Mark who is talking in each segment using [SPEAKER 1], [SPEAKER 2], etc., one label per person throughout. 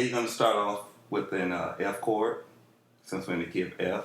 [SPEAKER 1] you're going to start off with an F chord, since we're in the key of F,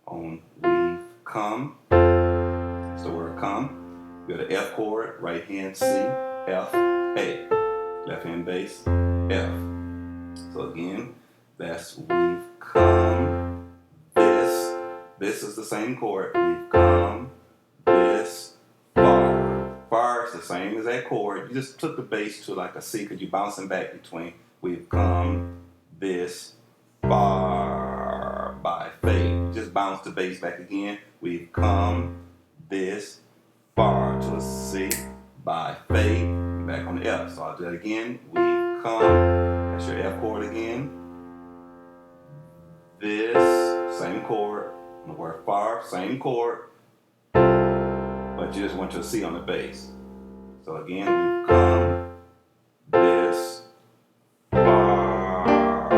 [SPEAKER 1] on we've come. It's the word come. You got an F chord, right hand C, F, A. Left hand bass, F. So again, that's we've come, this. This is the same chord. We've come, this, far. Far is the same as that chord. You just took the bass to like a C because you're bouncing back between we've come, this, far, by fade. Just bounce the bass back again. We've come, this, far to a C, by fade. Back on the F. So I'll do that again. We've come. That's your F chord again. This, same chord. On the word far, same chord. But you just went to a C on the bass. So again, we've come, this, far.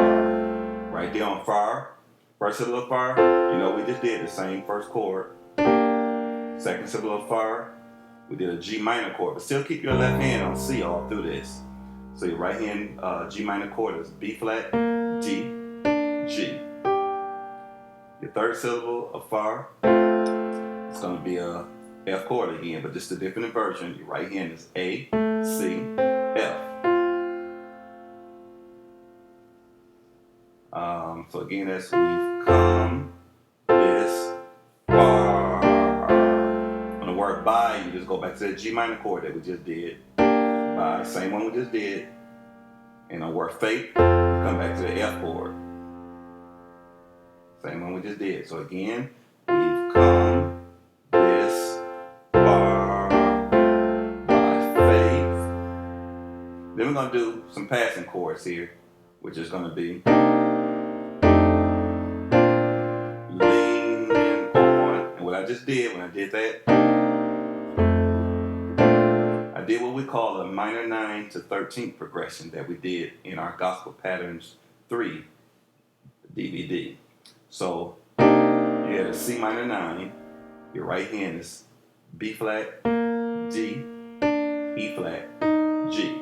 [SPEAKER 1] Right there on far. First syllable of far, you know we just did the same first chord. Second syllable of far, we did a G minor chord, but still keep your left hand on C all through this. So your right hand G minor chord is B flat, D, G. Your third syllable of far, it's going to be a F chord again, but just a different version. Your right hand is A, C, F. So again, that's we've come, this, far. On the word by, you just go back to that G minor chord that we just did. By, same one we just did. And on the word fake, come back to the F chord. Same one we just did. So again, we've come, this, far, by faith. Then we're going to do some passing chords here, which is going to be leaning on. And what I just did when I did that, I did what we call a minor 9 to 13th progression that we did in our Gospel Patterns 3 DVD. So you had a C minor 9, your right hand is B flat, D, E flat, G,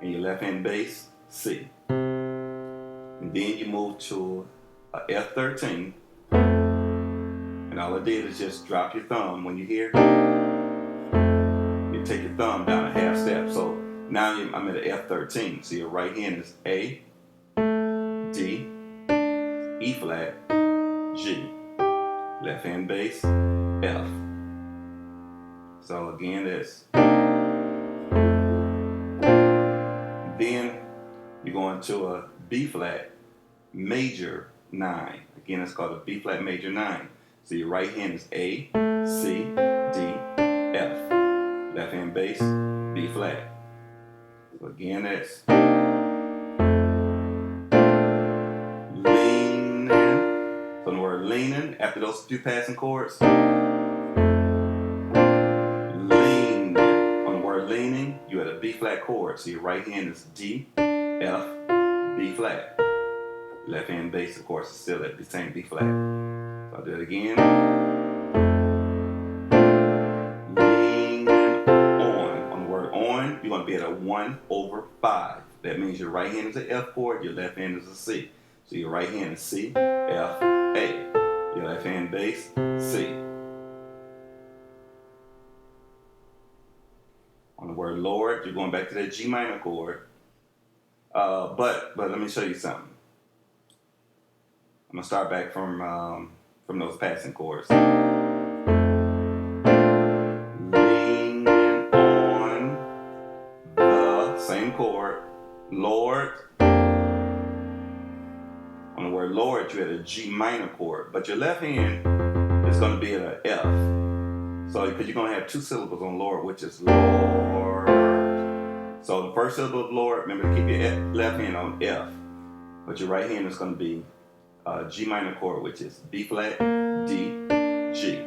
[SPEAKER 1] and your left hand bass, C. And then you move to a F13, and all I did is just drop your thumb when you hear. You take your thumb down a half step. So now I'm at an F13. So your right hand is A, D, E flat, G. Left hand bass, F. So again, that's. Then you go into a B flat major 9. Again, it's called a B flat major 9. So your right hand is A, C, D, F. Left hand bass, B flat. So again, that's leaning. So the word leaning, after those two passing chords, leaning. On the word leaning, you had a B flat chord. So your right hand is D, F, B flat. Left hand bass, of course, is still at the same B flat. So I'll do it again. Leaning on. On the word on, you're going to be at a 1/5. That means your right hand is an F chord, your left hand is a C. So your right hand is C, F, A. Your left hand bass, C. On the word Lord, you're going back to that G minor chord. But let me show you something. I'm gonna start back from those passing chords. Leaning on the same chord, Lord. On the word Lord, you had a G minor chord, but your left hand is gonna be at an F. So because you're gonna have two syllables on Lord, which is Lord. So the first syllable of Lord, remember to keep your left hand on F, but your right hand is gonna be G minor chord, which is B flat, D, G.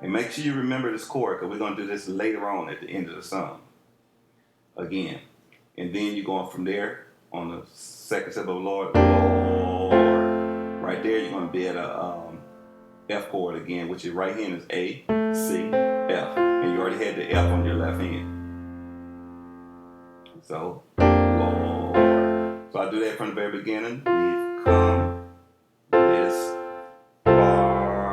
[SPEAKER 1] And make sure you remember this chord because we're going to do this later on at the end of the song. Again. And then you're going from there on the second syllable of Lord, Lord. Right there, you're going to be at a F chord again, which your right hand is A, C, F. And you already had the F on your left hand. So, Lord. So I do that from the very beginning. We've come this far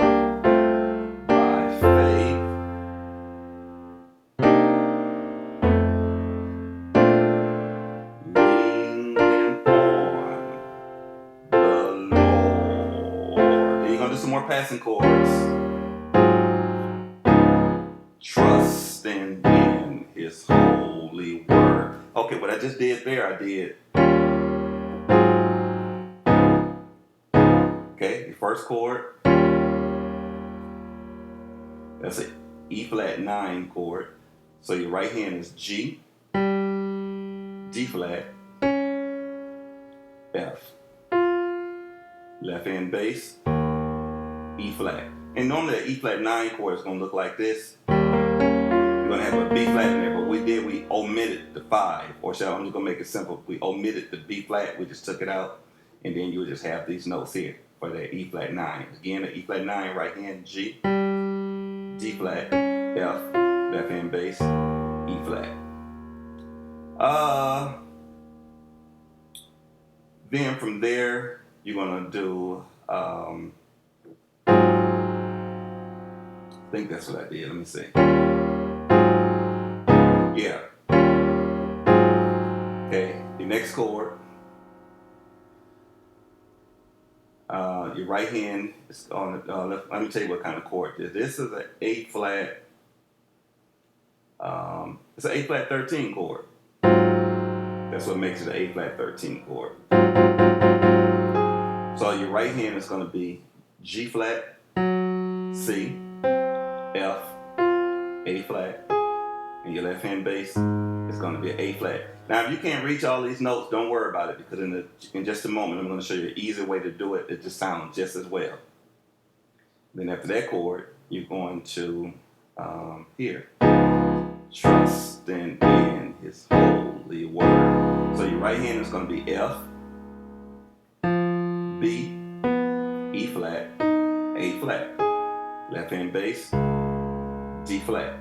[SPEAKER 1] by faith. Leaning on the Lord. Then you're gonna do some more passing chords. Trusting in His holy word. Okay, what I just did there, I did. Okay, the first chord. That's an E flat 9 chord. So your right hand is G, D flat, F. Left hand bass, E flat. And normally that E flat 9 chord is going to look like this. You're going to have a B flat in there, but we omitted the 5. Or I'm just going to make it simple. We omitted the B flat, we just took it out. And then you'll just have these notes here for that E flat 9. Again, the E flat 9, right hand G, D flat, F, left hand bass, E flat. Then from there, you're gonna do, I think that's what I did, let me see. Yeah. Okay, the next chord, your right hand is on the, let me tell you what kind of chord this is. This is an A flat, it's an A flat 13 chord. That's what makes it an A flat 13 chord. So your right hand is going to be G flat, C, F, A flat, and your left hand bass is going to be an A flat. Now, if you can't reach all these notes, don't worry about it, because in just a moment, I'm going to show you an easy way to do it. It just sounds just as well. Then after that chord, you're going to here, trusting in His holy word. So your right hand is going to be F, B, E flat, A flat. Left hand bass, D flat.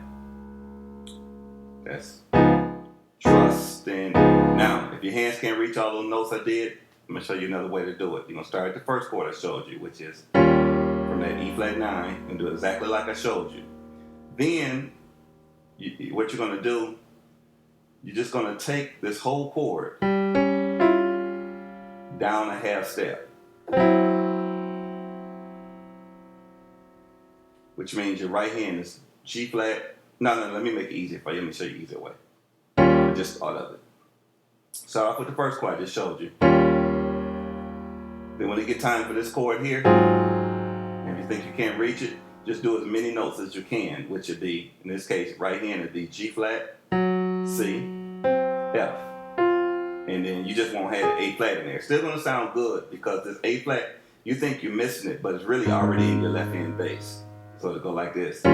[SPEAKER 1] That's trusting. Now, if your hands can't reach all those notes I did, I'm going to show you another way to do it. You're going to start at the first chord I showed you, which is from that E flat 9, and do it exactly like I showed you. Then, what you're going to do, you're just going to take this whole chord down a half step, which means your right hand is G flat. No, let me make it easier for you. Let me show you an easier way. Just all of it. Start off with the first chord I just showed you. Then when you get time for this chord here, and if you think you can't reach it, just do as many notes as you can, which would be, in this case, right hand would be G flat, C, F. And then you just won't have the A flat in there. It's still going to sound good, because this A flat, you think you're missing it, but it's really already in your left hand bass. So it'll go like this.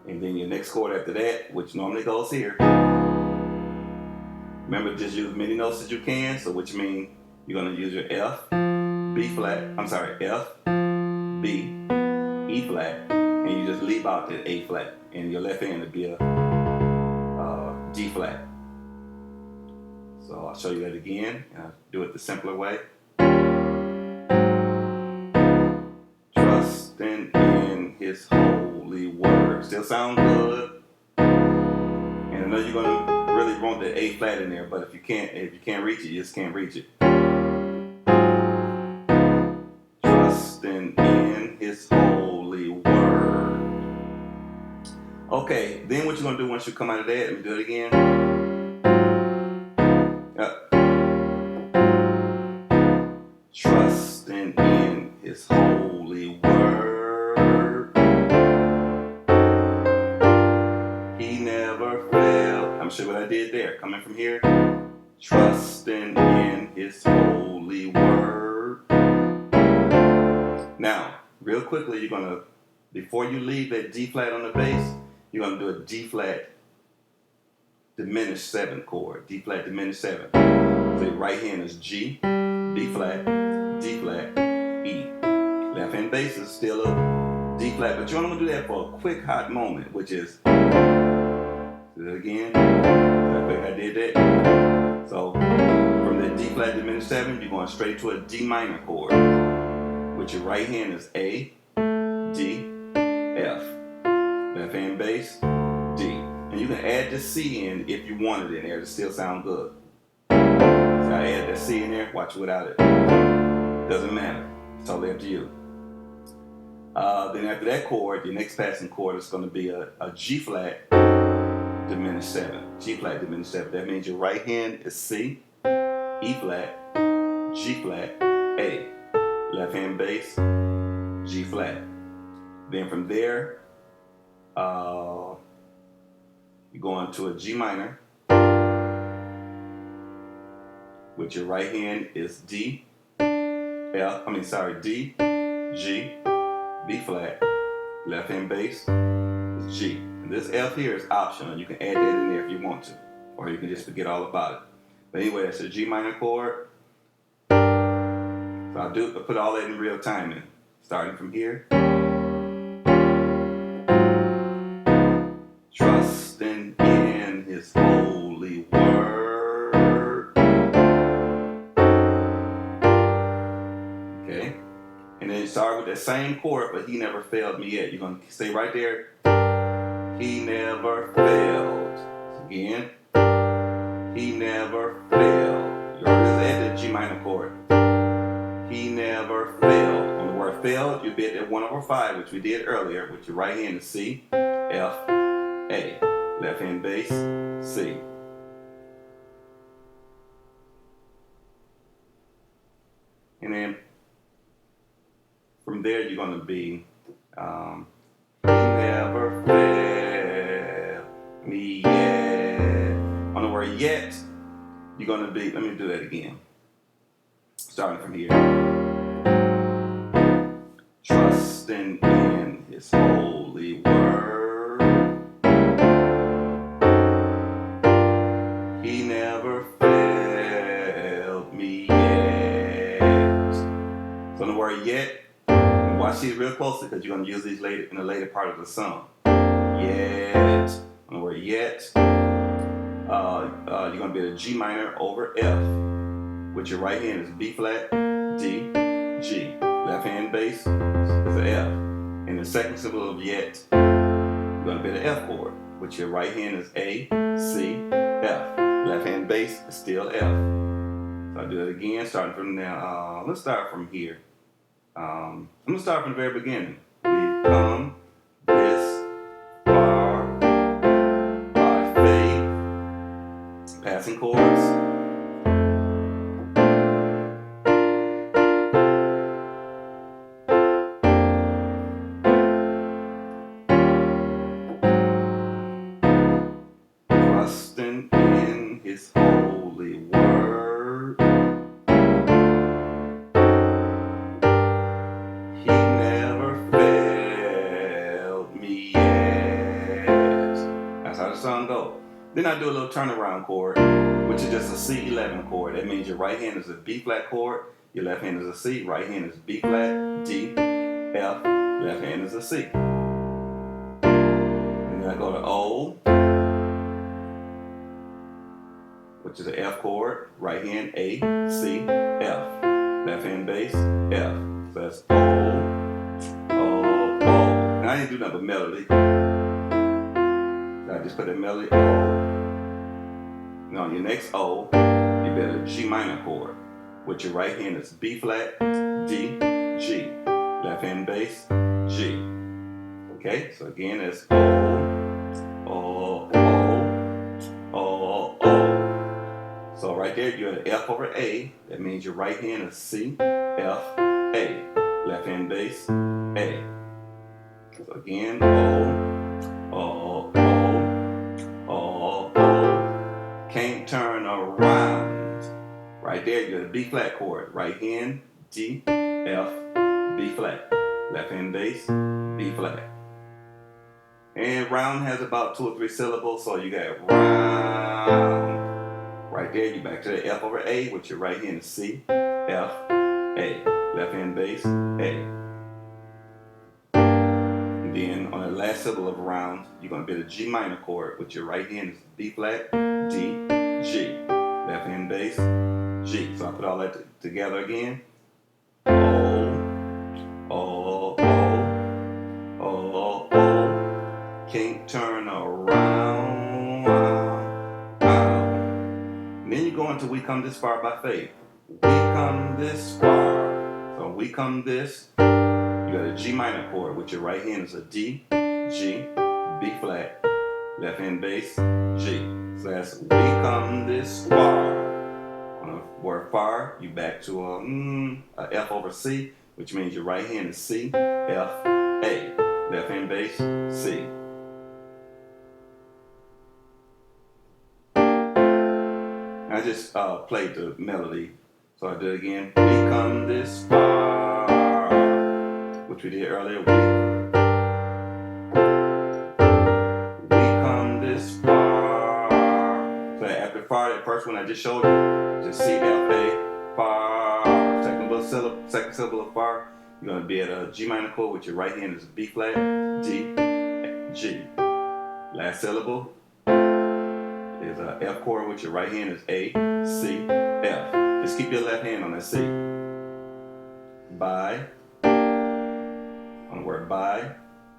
[SPEAKER 1] And then your next chord after that, which normally goes here. Remember, just use as many notes as you can, so which means you're going to use your F, B flat, F, B, E flat, and you just leave out the A flat, and your left hand will be a G flat. So I'll show you that again, and I'll do it the simpler way. Trusting in His holy word. Still sound good. And I know you're gonna really want the A flat in there, but if you can't reach it, you just can't reach it. Trusting in His holy word. Okay, then what you're gonna do once you come out of that, let me do it again. Trusting in His holy word. He never failed. I'm sure what I did there. Coming from here. Trusting in His holy word. Now, real quickly, you're going to, before you leave that D flat on the bass, you're going to do a D flat diminished 7 chord. D flat diminished 7. So your right hand is G, D flat, D flat, E. Left hand bass is still a D flat, but you're only going to do that for a quick hot moment, which is, do it again. real quick. I did that. So from the D flat diminished 7, you're going straight to a D minor chord, which your right hand is A, D, F. Left hand bass, D. And you can add the C in if you want it in there to still sound good. So I add the C in there, watch without it. Doesn't matter. It's totally up to you. Then after that chord, your next passing chord is going to be a G flat diminished 7. G flat diminished 7. That means your right hand is C, E flat, G flat, A. Left hand bass, G flat. Then from there, you go into a G minor, which your right hand is D, D, G, B flat, left hand bass is G. And this F here is optional. You can add that in there if you want to, or you can just forget all about it. But anyway, that's a G minor chord. So I'll put all that in real time in, starting from here. Trusting in His holy word. Okay? And then start with that same chord, but He never failed me yet. You're going to stay right there. He never failed. Again. He never failed. You heard us add the G minor chord. He never failed. On the word failed, you bid that 1/5, which we did earlier, with your right hand is C, F, A. Left hand bass, C. And then from there, you're going to be, He never failed me yet. On the word yet, you're going to be, let me do that again. Starting from here. Trusting in His holy word. He never failed me yet. So the word yet, watch these real closely because you're going to use these later in the later part of the song. Yet. On the word yet, you're going to be a G minor over F, which your right hand is B flat, D, G. Left hand bass is an F. And the second syllable of yet, you're going to be the F chord, which your right hand is A, C, F. Left hand bass is still F. So I'll do it again, starting from now. Let's start from here. I'm going to start from the very beginning. We've come this far by faith. Passing chords. Trusting in His holy word. He never failed me yet. That's how the song goes. Then I do a little turnaround chord, which is just a C11 chord. That means your right hand is a B flat chord, your left hand is a C, right hand is B flat, D, F, left hand is a C. And then I go to O, which is an F chord, right hand A, C, F, left hand bass, F. So that's O, O, O. And I didn't do nothing but melody. I just put a melody O. And on your next O, you bet a G minor chord, which your right hand is B flat, D, G. Left hand bass, G. Okay, so again it's O, O, O, O, O. So right there you're at F over A. That means your right hand is C, F, A. Left hand bass, A. So again, O, O, O, O, O. Can't turn around. Right there, you're the B flat chord. Right hand, D, F, B flat. Left hand bass, B flat. And round has about 2 or 3 syllables, so you got round. Right there, you back to the F over A, with your right hand is C, F, A. Left hand bass, A. And then on the last syllable of round, you're going to be the G minor chord, with your right hand is B flat, D, G. Left hand bass, G. So I put all that together again. O, O, O, O, O. Can't turn around. And then you go into We Come This Far by Faith. We come this far. So we come this. You got a G minor chord, with your right hand is a D, G, B flat, left hand bass, G. So that's we come this far. On the word far, you back to a F over C, which means your right hand is C, F, A. Left hand bass, C. I just played the melody, so I do it again. We come this far, which we did earlier. We come this far. So after far, that first one I just showed you, just C, F, A, far. Second syllable of far, you're going to be at a G minor chord, with your right hand is B flat, D, G. Last syllable is a F chord, with your right hand is A, C, F. Just keep your left hand on that C. By, on the word by,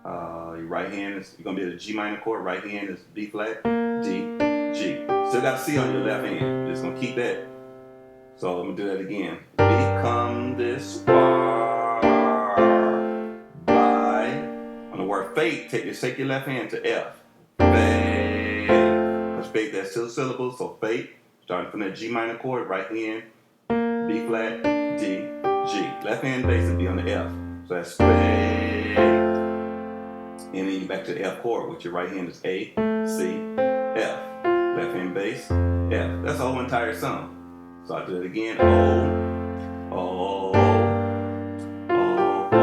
[SPEAKER 1] your right hand is, you're going to be at a G minor chord, right hand is B flat, D, G. Still got a C on your left hand, you're just going to keep that. So let me do that again. We come this far by, on the word fate, take your left hand to F. Fate. Because fate, that's 2 syllables, so fate, starting from that G minor chord, right hand, B flat, D, G. Left hand bass would be on the F. So that's fate. And then you back to the F chord, with your right hand is A, C, F. Left hand bass, F. That's the whole entire song. So I do it again. O, O, O, O.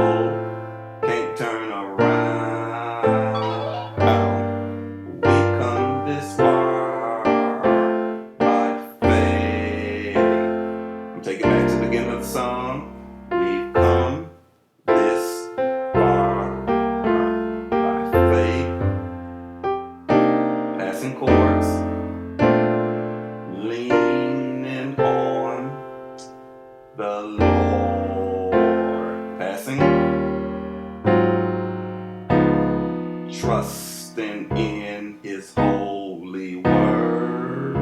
[SPEAKER 1] Can't turn around. We come this far by faith. I'm taking it back to the beginning of the song. We've come this far by faith. Passing chords. Leaning on the Lord. Passing. Trusting in His holy word.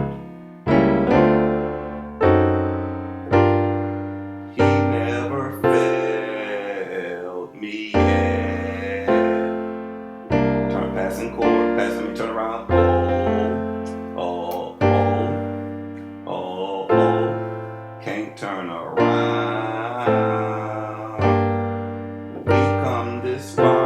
[SPEAKER 1] He never failed me yet. Passing chord, passing me, turn around. Oh, oh, oh, oh, oh, can't turn around. We come this far.